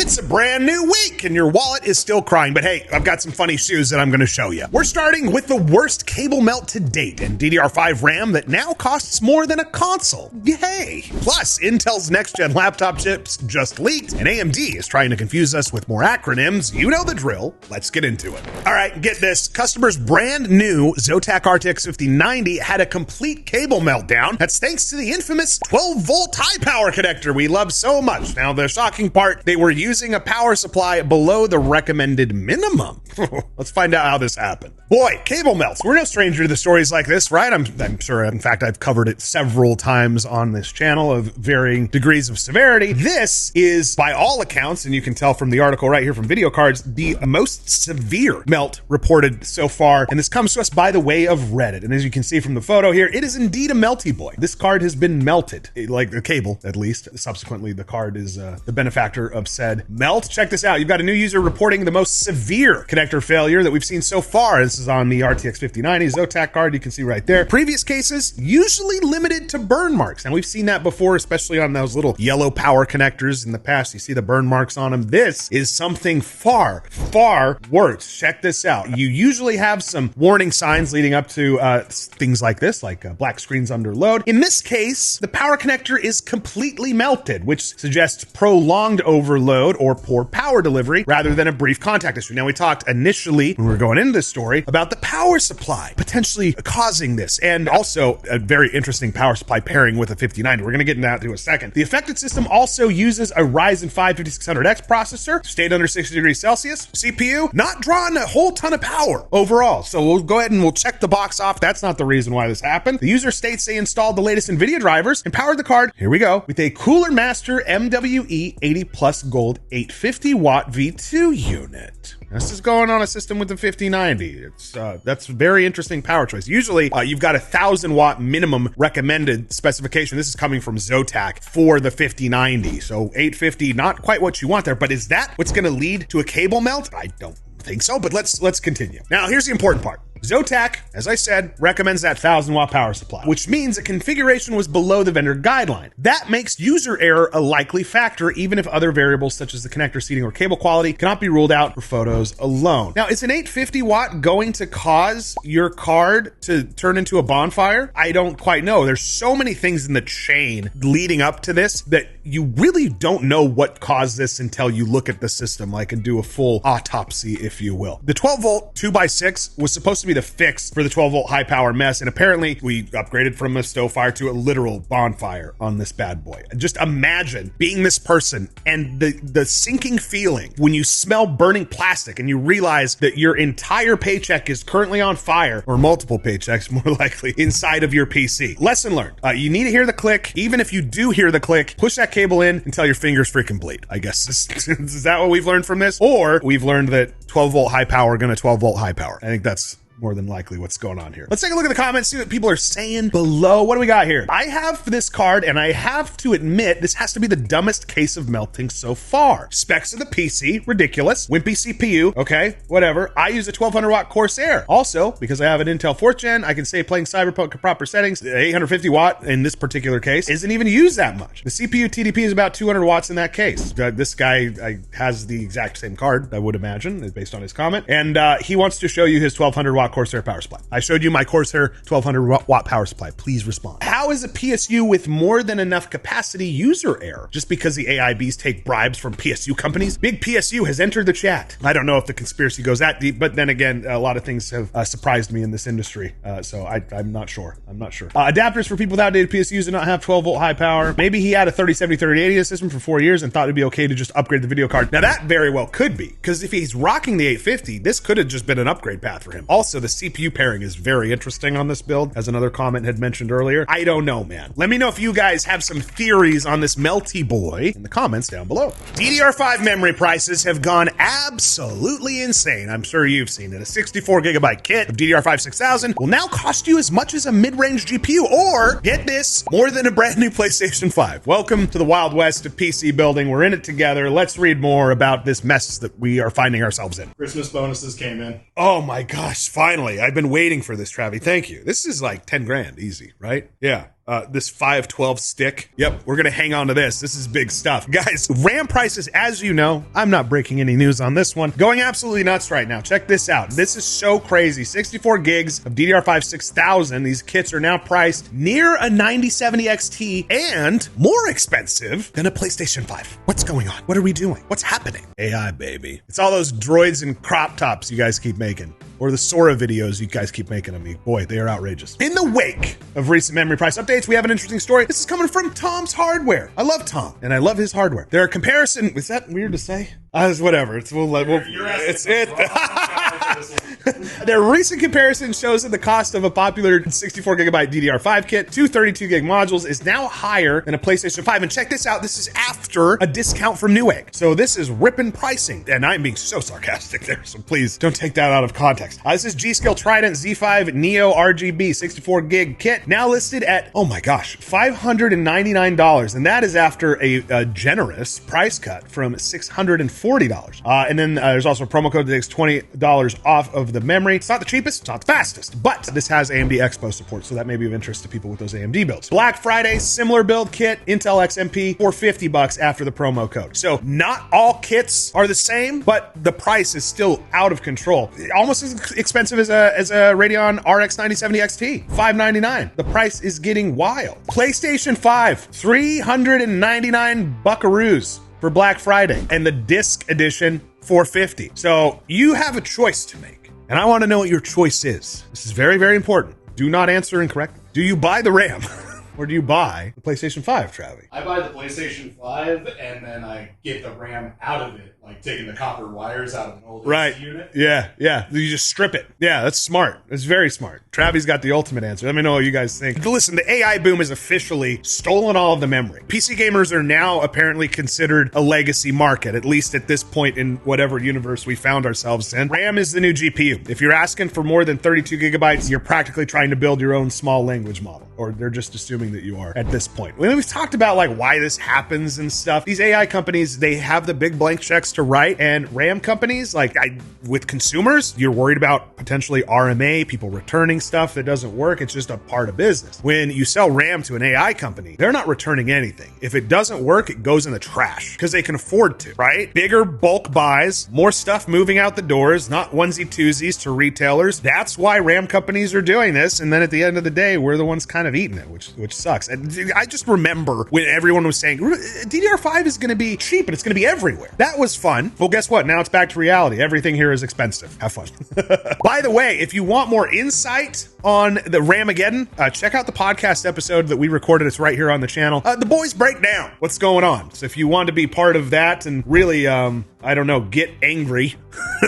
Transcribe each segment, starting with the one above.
It's a brand new week and your wallet is still crying, but hey, I've got some funny shoes that I'm gonna show you. We're starting with the worst cable melt to date and DDR5 RAM that now costs more than a console. Yay! Plus, Intel's next-gen laptop chips just leaked and AMD is trying to confuse us with more acronyms. You know the drill. Let's get into it. All right, get this. Customers' brand new ZOTAC RTX 5090 had a complete cable meltdown. That's thanks to the infamous 12-volt high power connector we love so much. Now, the shocking part, they were using a power supply below the recommended minimum. Let's find out how this happened. Boy, cable melts. We're no stranger to the stories like this, right? I'm sure, in fact, I've covered it several times on this channel of varying degrees of severity. This is, by all accounts, and you can tell from the article right here from Video Cards, the most severe melt reported so far. And this comes to us by the way of Reddit. And as you can see from the photo here, it is indeed a melty boy. This card has been melted, like the cable, at least. Subsequently, the card is the benefactor of said melt. Check this out. You've got a new user reporting the most severe connector failure that we've seen so far. This is on the RTX 5090 ZOTAC card. You can see right there. Previous cases usually limited to burn marks. And we've seen that before, especially on those little yellow power connectors in the past. You see the burn marks on them. This is something far, far worse. Check this out. You usually have some warning signs leading up to things like this, like black screens under load. In this case, the power connector is completely melted, which suggests prolonged overload or poor power delivery rather than a brief contact issue. Now, we talked initially when we were going into this story about the power supply potentially causing this, and also a very interesting power supply pairing with a 5090. We're going to get into that in a second. The affected system also uses a Ryzen 5 5600X processor, stayed under 60 degrees Celsius, CPU, not drawing a whole ton of power overall. So we'll go ahead and we'll check the box off. That's not the reason why this happened. The user states they installed the latest NVIDIA drivers and powered the card, here we go, with a Cooler Master MWE 80 Plus Gold 850 watt V2 unit. This is going on a system with the 5090. That's a very interesting power choice. Usually you've got 1,000 watt minimum recommended specification. This is coming from ZOTAC for the 5090. So 850, not quite what you want there, but is that what's going to lead to a cable melt? I don't think so, but let's continue. Now, here's the important part. ZOTAC, as I said, recommends that 1,000 watt power supply, which means the configuration was below the vendor guideline. That makes user error a likely factor, even if other variables such as the connector seating or cable quality cannot be ruled out for photos alone. Now, is an 850 watt going to cause your card to turn into a bonfire? I don't quite know. There's so many things in the chain leading up to this that you really don't know what caused this until you look at the system, like, and do a full autopsy, if you will. The 12 volt 2x6 was supposed to be the fix for the 12 volt high power mess, and apparently we upgraded from a stove fire to a literal bonfire on this bad boy. Just imagine being this person and the sinking feeling when you smell burning plastic and you realize that your entire paycheck is currently on fire, or multiple paychecks more likely, inside of your PC. Lesson learned. You need to hear the click. Even if you do hear the click, push that cable in until your fingers freaking bleed. I guess is that what we've learned from this? Or we've learned that 12 volt high power gonna 12 volt high power. I think that's more than likely what's going on here. Let's take a look at the comments, see what people are saying below. What do we got here? I have this card, and I have to admit, this has to be the dumbest case of melting so far. Specs of the PC, ridiculous. Wimpy CPU, okay, whatever. I use a 1200 watt Corsair. Also, because I have an Intel 4th gen, I can say playing Cyberpunk at proper settings. The 850 watt, in this particular case, isn't even used that much. The CPU TDP is about 200 watts in that case. This guy has the exact same card, I would imagine, based on his comment. And he wants to show you his 1200 watt Corsair power supply. I showed you my Corsair 1200 watt power supply. Please respond. How is a PSU with more than enough capacity user error? Just because the AIBs take bribes from PSU companies? Big PSU has entered the chat. I don't know if the conspiracy goes that deep, but then again, a lot of things have surprised me in this industry. So I'm not sure. I'm not sure. Adapters for people with outdated PSUs do not have 12 volt high power. Maybe he had a 3070, 3080 system for 4 years and thought it'd be okay to just upgrade the video card. Now that very well could be, because if he's rocking the 850, this could have just been an upgrade path for him. Also, the CPU pairing is very interesting on this build, as another comment had mentioned earlier. I don't know, man. Let me know if you guys have some theories on this melty boy in the comments down below. DDR5 memory prices have gone absolutely insane. I'm sure you've seen it. A 64 gigabyte kit of DDR5 6000 will now cost you as much as a mid-range GPU, or get this, more than a brand new PlayStation 5. Welcome to the Wild West of PC building. We're in it together. Let's read more about this mess that we are finding ourselves in. Christmas bonuses came in. Oh my gosh, Finally, I've been waiting for this, Travi. Thank you. This is like 10 grand easy, right? Yeah. This 512 stick. Yep, we're gonna hang on to this. This is big stuff. Guys, RAM prices, as you know, I'm not breaking any news on this one, going absolutely nuts right now. Check this out. This is so crazy. 64 gigs of DDR5 6000. These kits are now priced near a 9070 XT and more expensive than a PlayStation 5. What's going on? What are we doing? What's happening? AI, baby. It's all those droids and crop tops you guys keep making. Or the Sora videos you guys keep making of me. Boy, they are outrageous. In the wake of recent memory price updates, we have an interesting story. This is coming from Tom's Hardware. I love Tom, and I love his hardware. There are comparison. Is that weird to say? Whatever. It's it. Their recent comparison shows that the cost of a popular 64 gigabyte DDR5 kit, 232 gig modules, is now higher than a PlayStation 5. And check this out. This is after a discount from Newegg. So this is ripping pricing. And I'm being so sarcastic there. So please don't take that out of context. This is G.Skill Trident Z5 Neo RGB 64 gig kit, now listed at, oh my gosh, $599. And that is after a generous price cut from $640. And then there's also a promo code that takes $20 off of the memory. It's not the cheapest, it's not the fastest, but this has AMD Expo support, so that may be of interest to people with those AMD builds. Black Friday, similar build kit, Intel XMP, for $50 after the promo code. So not all kits are the same, but the price is still out of control. Almost as expensive as a Radeon RX 9070 XT, $599. The price is getting wild. PlayStation 5, 399 buckaroos for Black Friday, and the disc edition, $450. So you have a choice to make, and I want to know what your choice is. This is very, very important. Do not answer incorrectly. Do you buy the RAM or do you buy the PlayStation 5, Travi? I buy the PlayStation 5 and then I get the RAM out of it, like taking the copper wires out of an old AC unit. Yeah. You just strip it. Yeah, that's smart. It's very smart. Travi's got the ultimate answer. Let me know what you guys think. Listen, the AI boom has officially stolen all of the memory. PC gamers are now apparently considered a legacy market, at least at this point in whatever universe we found ourselves in. RAM is the new GPU. If you're asking for more than 32 gigabytes, you're practically trying to build your own small language model, or they're just assuming that you are at this point. When we've talked about like why this happens and stuff, these AI companies, they have the big blank checks to write, and RAM companies, like with consumers, you're worried about potentially RMA, people returning stuff that doesn't work. It's just a part of business. When you sell RAM to an AI company, they're not returning anything. If it doesn't work, it goes in the trash because they can afford to, right? Bigger bulk buys, more stuff moving out the doors, not onesie twosies to retailers. That's why RAM companies are doing this. And then at the end of the day, we're the ones kind of eating it, which sucks. And I just remember when everyone was saying DDR5 is going to be cheap and it's going to be everywhere. That was fun. Well, guess what? Now it's back to reality. Everything here is expensive. Have fun. By the way, if you want more insight on the Ramageddon, check out the podcast episode that we recorded. It's right here on the channel. The boys break down what's going on. So if you want to be part of that and really, I don't know, get angry,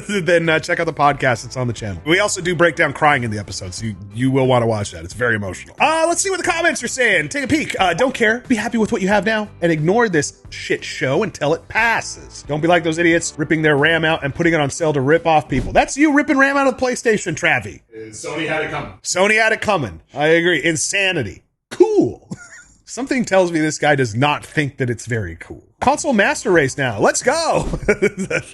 then check out the podcast. It's on the channel. We also do break down crying in the episode, so you will want to watch that. It's very emotional. Let's see what the comments are saying. Take a peek. Don't care. Be happy with what you have now and ignore this shit show until it passes. Don't be like those idiots ripping their RAM out and putting it on sale to rip off people. That's you ripping RAM out of the PlayStation, Travi. Sony had it coming. Sony had it coming. I agree. Insanity. Cool. Something tells me this guy does not think that it's very cool. Console master race now. Let's go.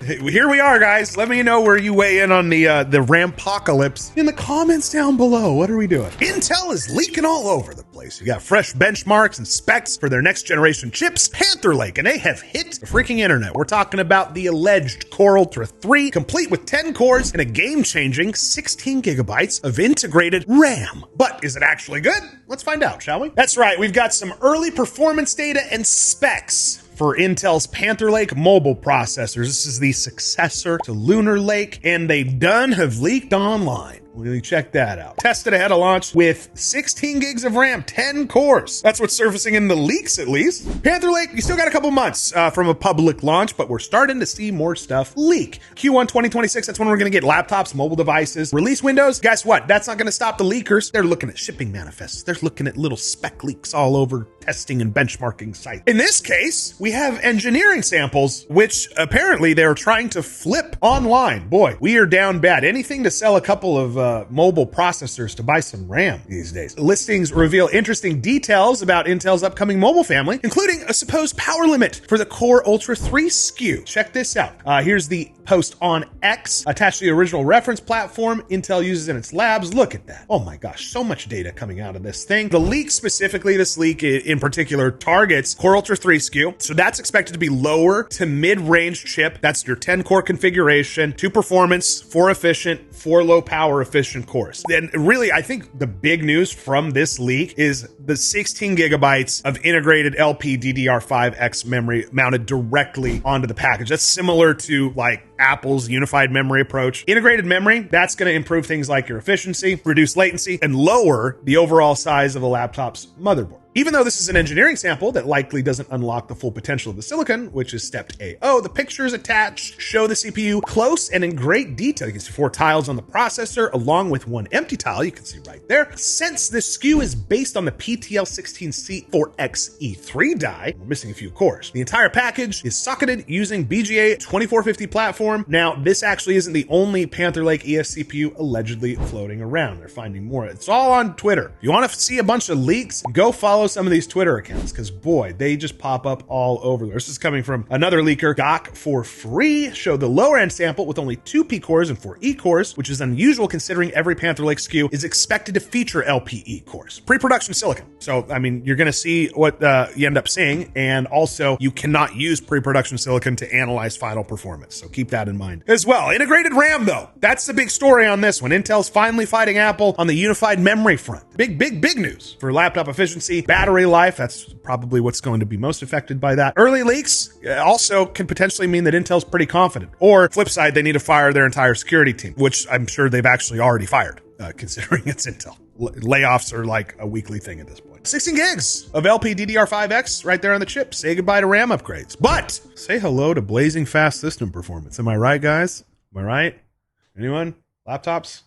Here we are, guys. Let me know where you weigh in on the Rampocalypse in the comments down below. What are we doing? Intel is leaking all over the place. You got fresh benchmarks and specs for their next generation chips, Panther Lake, and they have hit the freaking internet. We're talking about the alleged Core Ultra 3, complete with 10 cores and a game-changing 16 gigabytes of integrated RAM. But is it actually good? Let's find out, shall we? That's right. We've got some early performance data and specs for Intel's Panther Lake mobile processors. This is the successor to Lunar Lake, and they have leaked online. Really check that out. Tested ahead of launch with 16 gigs of RAM, 10 cores. That's what's surfacing in the leaks, at least. Panther Lake, you still got a couple months from a public launch, but we're starting to see more stuff leak. Q1 2026, that's when we're going to get laptops, mobile devices, release windows. Guess what? That's not going to stop the leakers. They're looking at shipping manifests. They're looking at little spec leaks all over testing and benchmarking sites. In this case, we have engineering samples, which apparently they're trying to flip online. Boy, we are down bad. Anything to sell a couple of mobile processors to buy some RAM these days. Listings reveal interesting details about Intel's upcoming mobile family, including a supposed power limit for the Core Ultra 3 SKU. Check this out. Here's the post on X attached to the original reference platform Intel uses in its labs. Look at that. Oh my gosh, so much data coming out of this thing. The leak specifically, this leak in particular targets Core Ultra 3 SKU. So that's expected to be lower to mid-range chip. That's your 10 core configuration, 2 performance, 4 efficient, 4 low power efficient cores. And really, I think the big news from this leak is the 16 gigabytes of integrated LPDDR5X memory mounted directly onto the package. That's similar to like Apple's unified memory approach. Integrated memory, that's going to improve things like your efficiency, reduce latency, and lower the overall size of a laptop's motherboard. Even though this is an engineering sample that likely doesn't unlock the full potential of the silicon, which is stepped AO, the pictures attached show the CPU close and in great detail. You can see 4 tiles on the processor, along with 1 empty tile, you can see right there. Since this SKU is based on the PTL16C4X-E3 die, we're missing a few cores. The entire package is socketed using BGA 2450 platform. Now, this actually isn't the only Panther Lake ES CPU allegedly floating around. They're finding more. It's all on Twitter. If you want to see a bunch of leaks, go follow some of these Twitter accounts, because boy, they just pop up all over. This is coming from another leaker. Zack for free showed the lower end sample with only 2 P cores and 4 E cores, which is unusual considering every Panther Lake SKU is expected to feature LPE cores. Pre-production silicon. So, I mean, you're going to see what you end up seeing, and also you cannot use pre-production silicon to analyze final performance. So keep that in mind as well. Integrated RAM though, that's the big story on this one. Intel's finally fighting Apple on the unified memory front. Big news for laptop efficiency. Battery life, that's probably what's going to be most affected by that. Early leaks also can potentially mean that Intel's pretty confident. Or flip side, they need to fire their entire security team, which I'm sure they've actually already fired, considering it's Intel. Layoffs are like a weekly thing at this point. 16 gigs of LPDDR5X right there on the chip. Say goodbye to RAM upgrades, but say hello to blazing fast system performance. Am I right, guys? Am I right? Anyone? Laptops?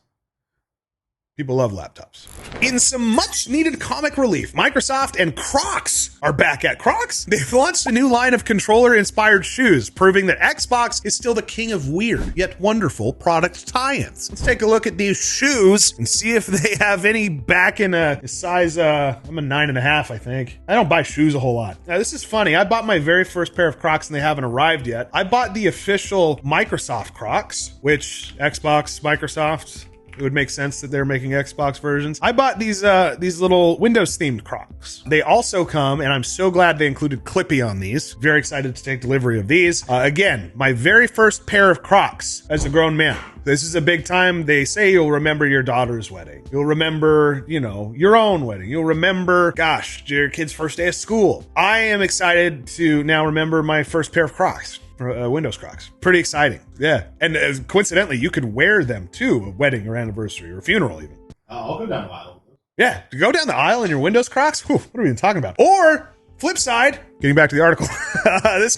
People love laptops. In some much needed comic relief, Microsoft and Crocs are back at Crocs. They've launched a new line of controller inspired shoes, proving that Xbox is still the king of weird yet wonderful product tie-ins. Let's take a look at these shoes and see if they have any back in a size, I'm a 9.5, I think. I don't buy shoes a whole lot. Now this is funny. I bought my very first pair of Crocs and they haven't arrived yet. I bought the official Microsoft Crocs, which Xbox, Microsoft, it would make sense that they're making Xbox versions. I bought these little Windows themed Crocs. They also come, and I'm so glad they included Clippy on these. Very excited to take delivery of these. Again, my very first pair of Crocs as a grown man. This is a big time. They say you'll remember your daughter's wedding. You'll remember, you know, your own wedding. You'll remember, gosh, your kid's first day of school. I am excited to now remember my first pair of Crocs. Windows Crocs. Pretty exciting. Yeah. And coincidentally, you could wear them to a wedding or anniversary or a funeral even. I'll go down the aisle. Yeah. To go down the aisle in your Windows Crocs? Whew, what are we even talking about? Or flip side, getting back to the article, this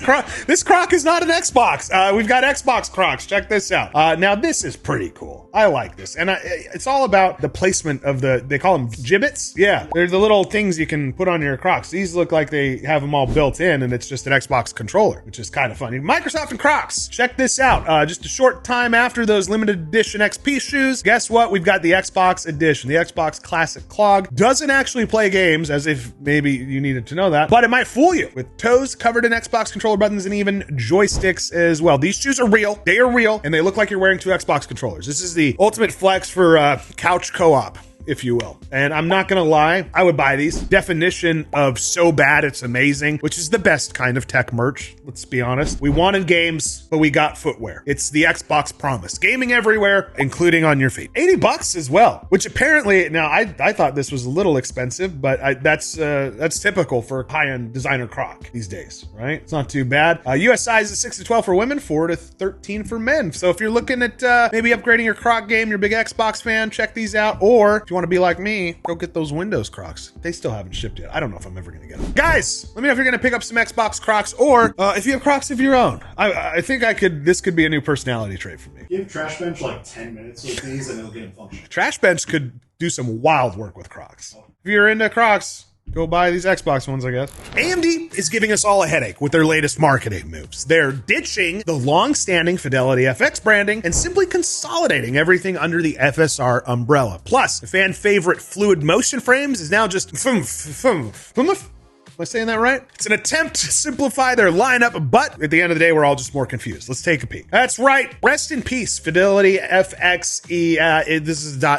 Croc is not an Xbox. We've got Xbox Crocs. Check this out. Now this is pretty cool. I like this. And it's all about the placement of they call them gibbets. Yeah. They're the little things you can put on your Crocs. These look like they have them all built in and it's just an Xbox controller, which is kind of funny. Microsoft and Crocs. Check this out. Just a short time after those limited edition XP shoes, guess what? We've got the Xbox edition. The Xbox Classic Clog doesn't actually play games, as if maybe you needed to know that, but it might fool you, with toes covered in Xbox controller buttons and even joysticks as well. These shoes are real. They are real, and they look like you're wearing 2 Xbox controllers. This is the ultimate flex for couch co-op, if you will. And I'm not gonna lie, I would buy these. Definition of so bad it's amazing, which is the best kind of tech merch, let's be honest. We wanted games, but we got footwear. It's the Xbox promise. Gaming everywhere, including on your feet. $80 as well, which apparently, now I thought this was a little expensive, but that's typical for high-end designer Croc these days, right? It's not too bad. US size is 6 to 12 for women, 4 to 13 for men. So if you're looking at maybe upgrading your Croc game, you're a big Xbox fan, check these out. Or if you want to be like me, go get those Windows Crocs. They still haven't shipped yet. I don't know if I'm ever going to get them. Guys, let me know if you're going to pick up some Xbox Crocs, or if you have Crocs of your own. I think this could be a new personality trait for me. Give Trash Bench like 10 minutes with these and it'll get them functional. Trash Bench could do some wild work with Crocs. If you're into Crocs, go buy these Xbox ones, I guess. AMD is giving us all a headache with their latest marketing moves. They're ditching the long-standing FIDELITYFX branding and simply consolidating everything under the FSR umbrella. Plus, the fan favorite fluid motion frames is now just Am I saying that right? It's an attempt to simplify their lineup, but at the end of the day, we're all just more confused. Let's take a peek. That's right. Rest in peace, FIDELITYFX.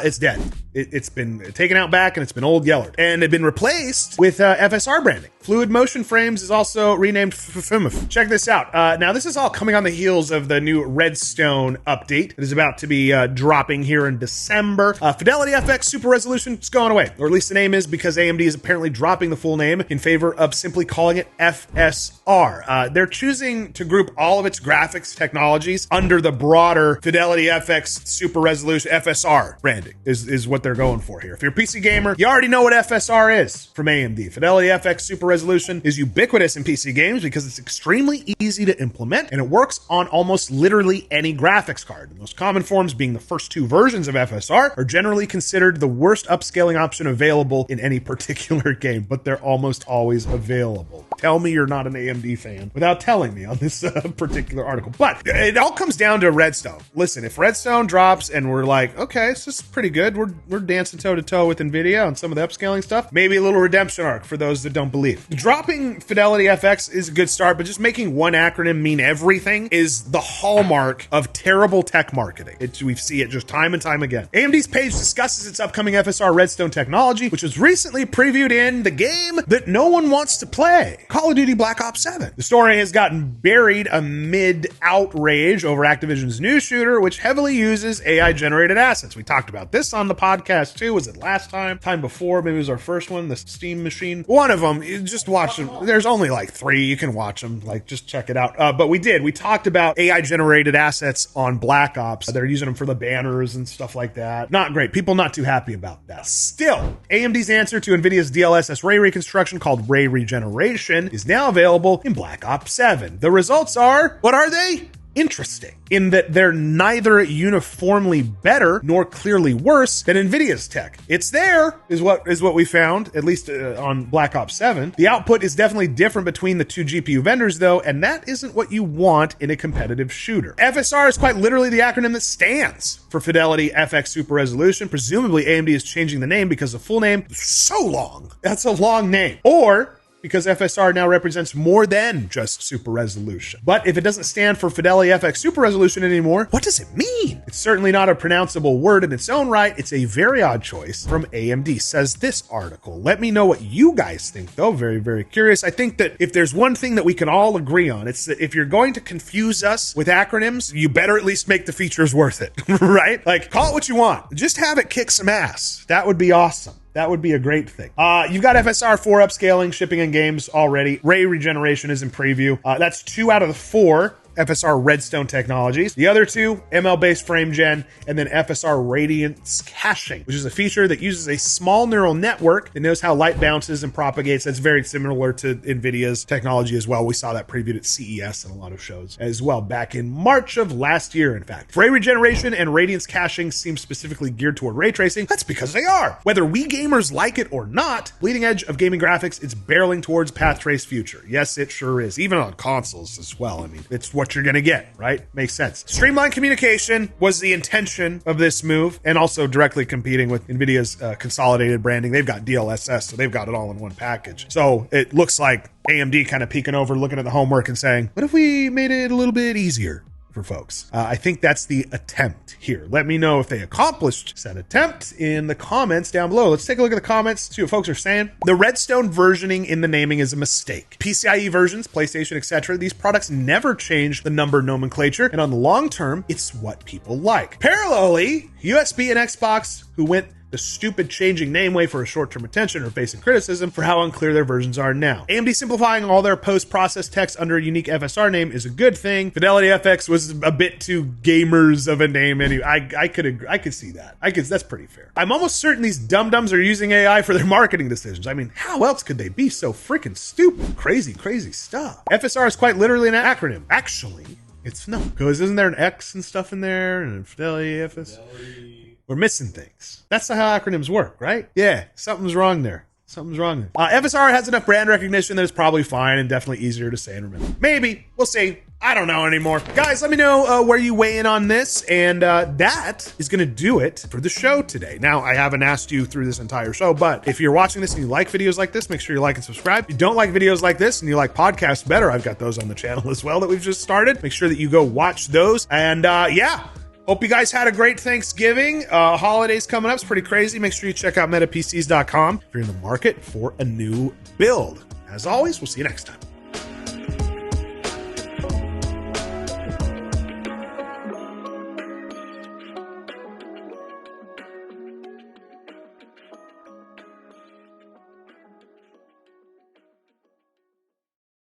It's dead. It's been taken out back and it's been old yellered. And it's been replaced with FSR branding. Fluid Motion Frames is also renamed FIMF. Check this out. Now, this is all coming on the heels of the new Redstone update that is about to be dropping here in December. FIDELITYFX Super Resolution is going away, or at least the name is, because AMD is apparently dropping the full name in favor of simply calling it FSR. They're choosing to group all of its graphics technologies under the broader FIDELITYFX Super Resolution FSR branding is what they're going for here. If you're a PC gamer, you already know what FSR is from AMD. FIDELITYFX Super Resolution is ubiquitous in PC games because it's extremely easy to implement and it works on almost literally any graphics card. The most common forms, being the first two versions of FSR, are generally considered the worst upscaling option available in any particular game, but they're almost always available. Tell me you're not an AMD fan without telling me on this particular article. But it all comes down to Redstone. Listen, if Redstone drops and we're like, okay, this is pretty good, we're dancing toe-to-toe with NVIDIA on some of the upscaling stuff, maybe a little redemption arc for those that don't believe. Dropping FIDELITYFX is a good start, but just making one acronym mean everything is the hallmark of terrible tech marketing. We see it just time and time again. AMD's page discusses its upcoming FSR Redstone technology, which was recently previewed in the game that no one wants to play, Call of Duty Black Ops 7. The story has gotten buried amid outrage over Activision's new shooter, which heavily uses AI-generated assets. We talked about this on the podcast too. Was it last time? Time before? Maybe it was our first one, the Steam machine. One of them, you just watch them. There's only like 3. You can watch them. Like, just check it out. But we talked about AI-generated assets on Black Ops. They're using them for the banners and stuff like that. Not great. People not too happy about that. Still, AMD's answer to NVIDIA's DLSS ray reconstruction, called Ray Regeneration, is now available in Black Ops 7. The results are, what are they? Interesting, in that they're neither uniformly better nor clearly worse than NVIDIA's tech. It's there, is what we found, at least on Black Ops 7. The output is definitely different between the two GPU vendors, though, and that isn't what you want in a competitive shooter. FSR is quite literally the acronym that stands for FIDELITYFX Super Resolution. Presumably, AMD is changing the name because the full name is so long. That's a long name. Or because FSR now represents more than just Super Resolution. But if it doesn't stand for FIDELITYFX Super Resolution anymore, what does it mean? It's certainly not a pronounceable word in its own right. It's a very odd choice from AMD, says this article. Let me know what you guys think, though. Very, very curious. I think that if there's one thing that we can all agree on, it's that if you're going to confuse us with acronyms, you better at least make the features worth it, right? Like, call it what you want. Just have it kick some ass. That would be awesome. That would be a great thing. You've got FSR 4 upscaling, shipping in games already. Ray Regeneration is in preview. That's 2 out of the 4 FSR Redstone technologies. The other 2, ML-based frame gen, and then FSR Radiance Caching, which is a feature that uses a small neural network that knows how light bounces and propagates. That's very similar to NVIDIA's technology as well. We saw that previewed at CES and a lot of shows as well, back in March of last year, in fact. Ray Regeneration and Radiance Caching seem specifically geared toward ray tracing. That's because they are. Whether we gamers like it or not, bleeding edge of gaming graphics, it's barreling towards path trace future. Yes, it sure is. Even on consoles as well. I mean, it's what you're gonna get, right? Makes sense. Streamlined communication was the intention of this move, and also directly competing with NVIDIA's consolidated branding. They've got DLSS, so they've got it all in one package. So it looks like AMD kind of peeking over, looking at the homework and saying, what if we made it a little bit easier for folks? I think that's the attempt here. Let me know if they accomplished said attempt in the comments down below. Let's take a look at the comments, see what folks are saying. The Redstone versioning in the naming is a mistake. PCIe versions, PlayStation, etc., these products never change the number nomenclature, and on the long term, it's what people like. Parallelly, USB and Xbox, who went the stupid changing name way for a short-term attention, are facing criticism for how unclear their versions are now. AMD simplifying all their post-process text under a unique FSR name is a good thing. FIDELITYFX was a bit too gamers of a name anyway. I could see that. That's pretty fair. I'm almost certain these dum-dums are using AI for their marketing decisions. I mean, how else could they be so freaking stupid? Crazy, crazy stuff. FSR is quite literally an acronym. Actually, it's no, because isn't there an X and stuff in there? And FIDELITYFX? We're missing things. That's how acronyms work, right? Yeah, something's wrong there. Something's wrong. FSR has enough brand recognition that it's probably fine and definitely easier to say and remember. Maybe. We'll see. I don't know anymore. Guys, let me know where you weigh in on this. And that is going to do it for the show today. Now, I haven't asked you through this entire show, but if you're watching this and you like videos like this, make sure you like and subscribe. If you don't like videos like this and you like podcasts better, I've got those on the channel as well that we've just started. Make sure that you go watch those. And yeah. Hope you guys had a great Thanksgiving. Holidays coming up. It's pretty crazy. Make sure you check out metapcs.com if you're in the market for a new build. As always, we'll see you next time.